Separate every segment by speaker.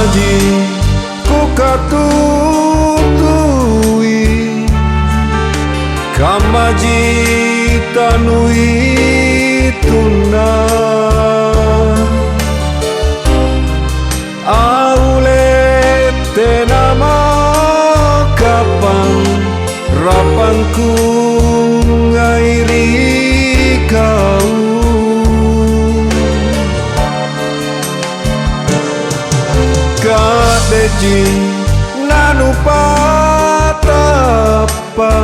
Speaker 1: Sanaji ku katutui kamaji tanui tuna aule tenama kapang rapanku ngairi kau kadeji nanu patapa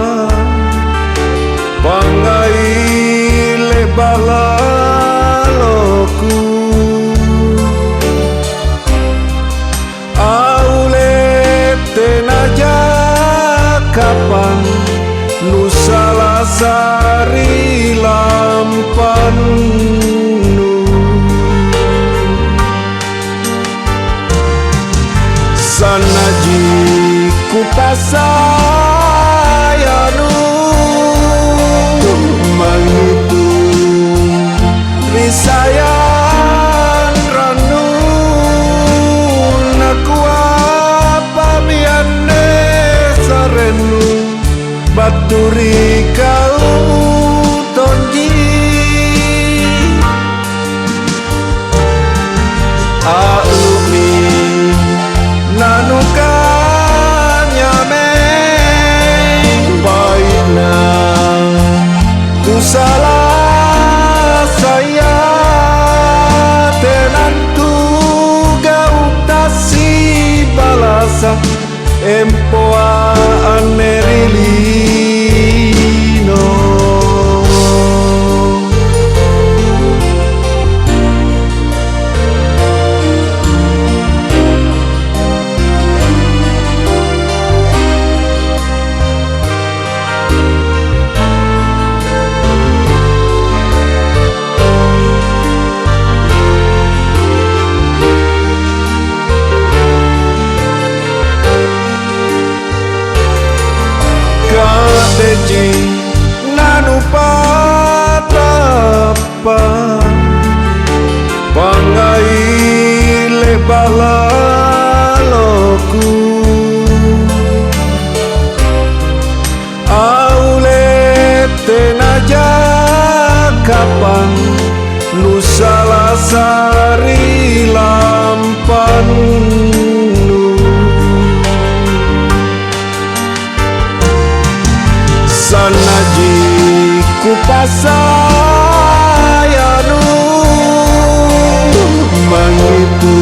Speaker 1: pangai lebalaloku aule tenaja kapan nusalasari lampannu sanaji ku pasayanu mangitu risayan ranu nakua pamiane sarenu baturi kau tonji alumi nanuka nyame baina tu salah saya tenantu gautasi balasa empoa anerilino kadeji nanu patapa pangai lebalaloku aule tenaja kapan nusalasari lampannu sanaji ku pasayanu mangitu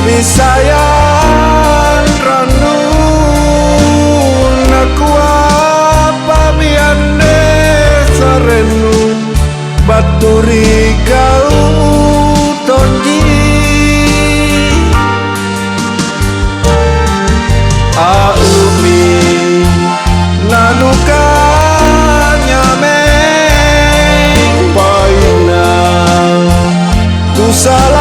Speaker 1: risayan ranu nakua pamiane sarenu baturi kau tonji alumi nanuka nyame paina tu salah